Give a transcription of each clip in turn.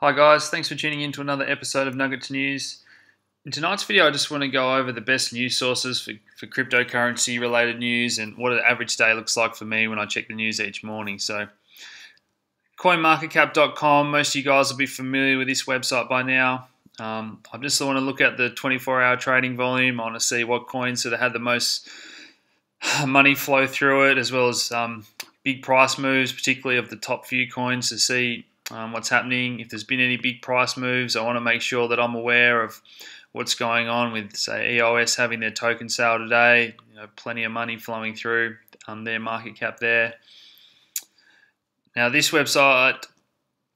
Hi guys, thanks for tuning in to another episode of Nugget News. In tonight's video, I just want to go over the best news sources for cryptocurrency related news and what an average day looks like for me when I check the news each morning. So, coinmarketcap.com, most of you guys will be familiar with this website by now. I just want to look at the 24-hour trading volume. I want to see what coins sort of had the most money flow through it, as well as big price moves, particularly of the top few coins, to see what's happening. If there's been any big price moves, I want to make sure that I'm aware of what's going on with, say, EOS having their token sale today. Plenty of money flowing through their market cap there. Now, this website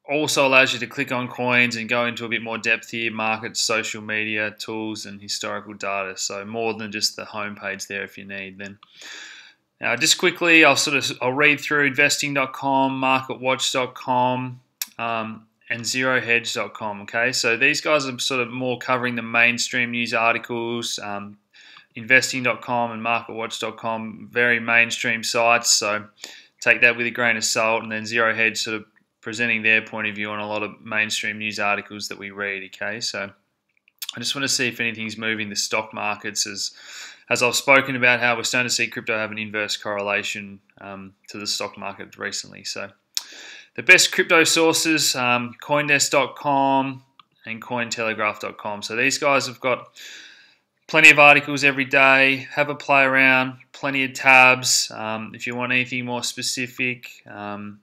also allows you to click on coins and go into a bit more depth here: markets, social media, tools, and historical data. So more than just the homepage there if you need. Then, now just quickly, I'll read through investing.com, marketwatch.com. And zerohedge.com. Okay, so these guys are sort of more covering the mainstream news articles. Investing.com and marketwatch.com, very mainstream sites, so take that with a grain of salt. And then ZeroHedge sort of presenting their point of view on a lot of mainstream news articles that we read. Okay, so I just want to see if anything's moving the stock markets, as I've spoken about how we're starting to see crypto have an inverse correlation to the stock market recently. So the best crypto sources, Coindesk.com and Cointelegraph.com. So these guys have got plenty of articles every day. Have a play around, plenty of tabs. If you want anything more specific, I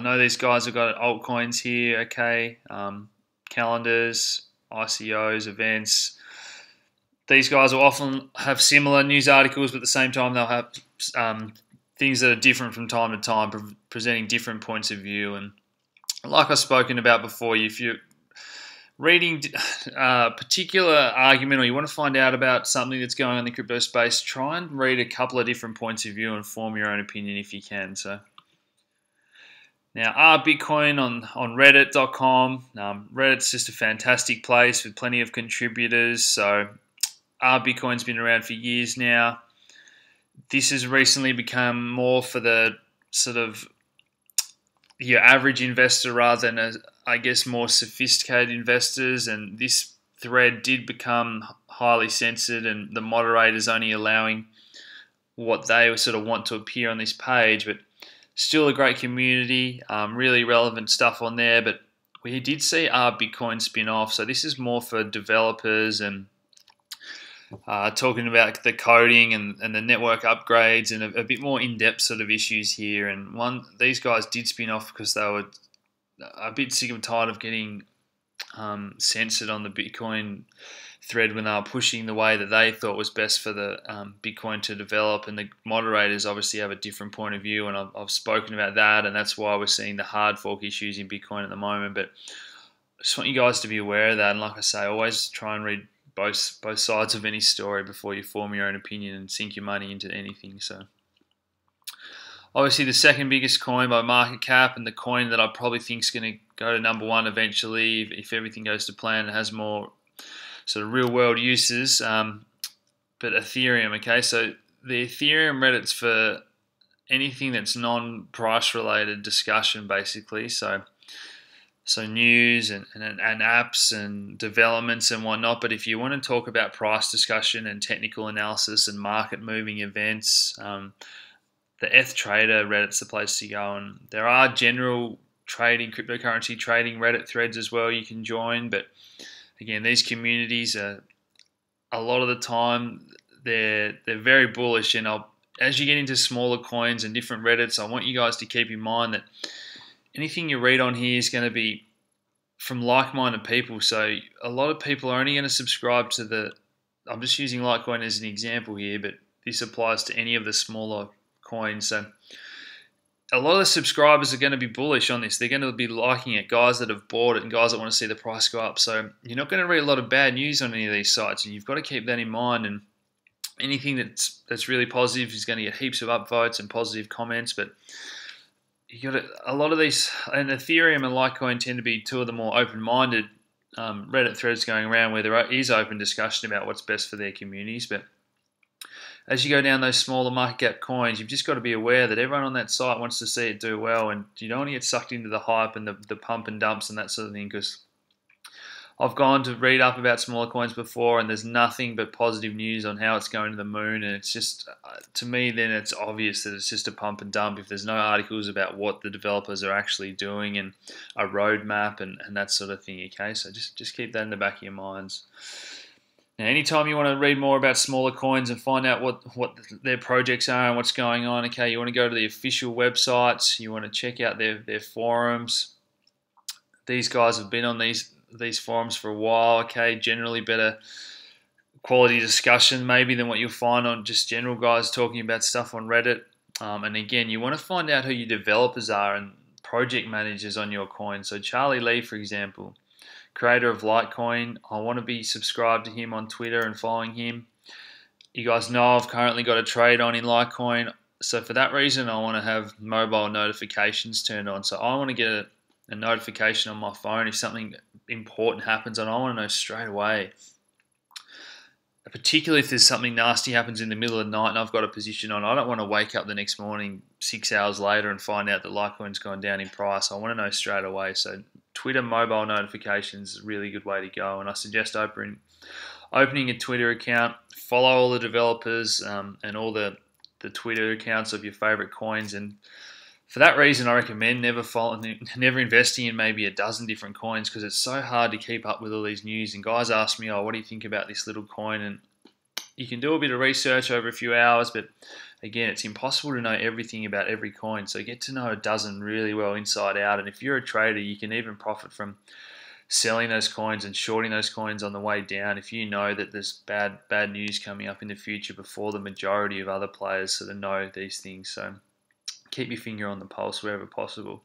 know these guys have got altcoins here, okay, calendars, ICOs, events. These guys will often have similar news articles, but at the same time they'll have things that are different from time to time, presenting different points of view. And like I've spoken about before, if you're reading a particular argument or you want to find out about something that's going on in the crypto space, try and read a couple of different points of view and form your own opinion if you can. So now, Bitcoin on reddit.com. Reddit's just a fantastic place with plenty of contributors. So Bitcoin's been around for years now. This has recently become more for the sort of your average investor rather than, I guess, more sophisticated investors. And this thread did become highly censored, and the moderators only allowing what they sort of want to appear on this page. But still a great community, really relevant stuff on there. But we did see our Bitcoin spin off. So this is more for developers and talking about the coding and the network upgrades and a bit more in-depth sort of issues here. And these guys did spin off because they were a bit sick and tired of getting censored on the Bitcoin thread when they were pushing the way that they thought was best for the Bitcoin to develop. And the moderators obviously have a different point of view, and I've spoken about that, and that's why we're seeing the hard fork issues in Bitcoin at the moment. But I just want you guys to be aware of that. And like I say, always try and read both sides of any story before you form your own opinion and sink your money into anything. So obviously the second biggest coin by market cap, and the coin that I probably think is going to go to number one eventually if everything goes to plan and has more sort of real world uses, but Ethereum. Okay, so the Ethereum Reddit's for anything that's non-price related discussion basically. So news and apps and developments and whatnot. But if you want to talk about price discussion and technical analysis and market moving events, the ETH Trader Reddit's the place to go. And there are general cryptocurrency trading Reddit threads as well you can join. But again, these communities are, a lot of the time, they're very bullish. And as you get into smaller coins and different Reddits, I want you guys to keep in mind that anything you read on here is going to be from like-minded people. So a lot of people are only going to subscribe to I'm just using Litecoin as an example here, but this applies to any of the smaller coins. So a lot of the subscribers are going to be bullish on this. They're going to be liking it, guys that have bought it and guys that want to see the price go up. So you're not going to read a lot of bad news on any of these sites, and you've got to keep that in mind. And anything that's really positive is going to get heaps of upvotes and positive comments. But you got a lot of these, and Ethereum and Litecoin tend to be two of the more open-minded Reddit threads going around where there is open discussion about what's best for their communities. But as you go down those smaller market cap coins, you've just got to be aware that everyone on that site wants to see it do well, and you don't want to get sucked into the hype and the pump and dumps and that sort of thing, because I've gone to read up about smaller coins before, and there's nothing but positive news on how it's going to the moon. And it's just, to me, then it's obvious that it's just a pump and dump if there's no articles about what the developers are actually doing and a roadmap and that sort of thing. Okay, so just keep that in the back of your minds. Now, anytime you want to read more about smaller coins and find out what their projects are and what's going on, okay, you want to go to the official websites. You want to check out their forums. These guys have been on these forums for a while, okay, generally better quality discussion maybe than what you'll find on just general guys talking about stuff on Reddit. And again, you want to find out who your developers are and project managers on your coin. So Charlie Lee, for example, creator of Litecoin, I want to be subscribed to him on Twitter and following him. You guys know I've currently got a trade on in Litecoin, so for that reason I want to have mobile notifications turned on. So I want to get a notification on my phone if something important happens, and I want to know straight away. Particularly if there's something nasty happens in the middle of the night and I've got a position on, I don't want to wake up the next morning 6 hours later and find out that Litecoin's gone down in price. I want to know straight away. So Twitter mobile notifications is a really good way to go, and I suggest opening a Twitter account, follow all the developers and all the Twitter accounts of your favorite coins. And for that reason, I recommend never investing in maybe a dozen different coins, because it's so hard to keep up with all these news. And guys ask me, oh, what do you think about this little coin? And you can do a bit of research over a few hours, but again, it's impossible to know everything about every coin. So get to know a dozen really well inside out. And if you're a trader, you can even profit from selling those coins and shorting those coins on the way down if you know that there's bad news coming up in the future before the majority of other players sort of know these things. So keep your finger on the pulse wherever possible.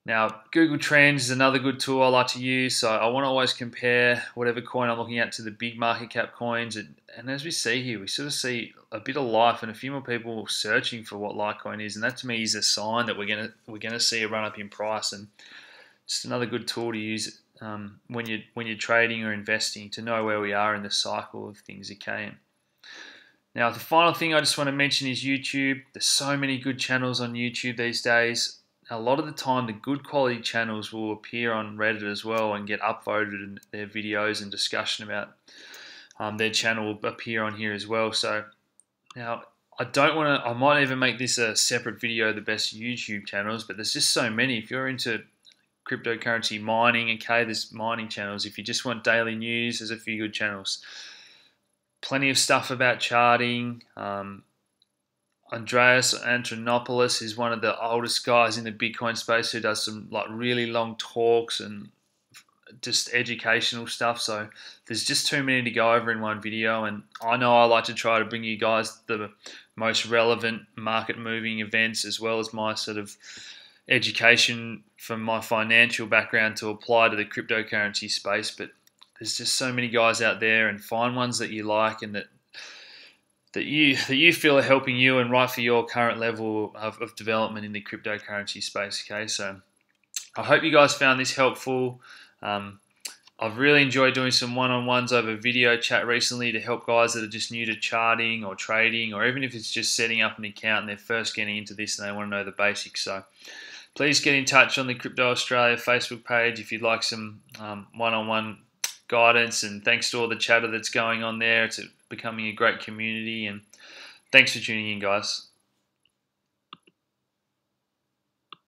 Now, Google Trends is another good tool I like to use. So I want to always compare whatever coin I'm looking at to the big market cap coins. And as we see here, we sort of see a bit of life and a few more people searching for what Litecoin is. And that to me is a sign that we're gonna see a run up in price. And just another good tool to use when you're trading or investing, to know where we are in the cycle of things. Okay. Now, the final thing I just want to mention is YouTube. There's so many good channels on YouTube these days. A lot of the time, the good quality channels will appear on Reddit as well and get upvoted, and their videos and discussion about their channel will appear on here as well. So now, I might even make this a separate video, the best YouTube channels, but there's just so many. If you're into cryptocurrency mining, okay, there's mining channels. If you just want daily news, there's a few good channels. Plenty of stuff about charting. Andreas Antonopoulos is one of the oldest guys in the Bitcoin space who does some like really long talks and just educational stuff. So there's just too many to go over in one video, and I know I like to try to bring you guys the most relevant market moving events, as well as my sort of education from my financial background to apply to the cryptocurrency space. But there's just so many guys out there, and find ones that you like and that you feel are helping you and right for your current level of development in the cryptocurrency space. Okay, so I hope you guys found this helpful. I've really enjoyed doing some one-on-ones over video chat recently to help guys that are just new to charting or trading, or even if it's just setting up an account and they're first getting into this and they want to know the basics. So please get in touch on the Crypto Australia Facebook page if you'd like some one-on-one guidance, and thanks to all the chatter that's going on there. It's becoming a great community, and thanks for tuning in, guys.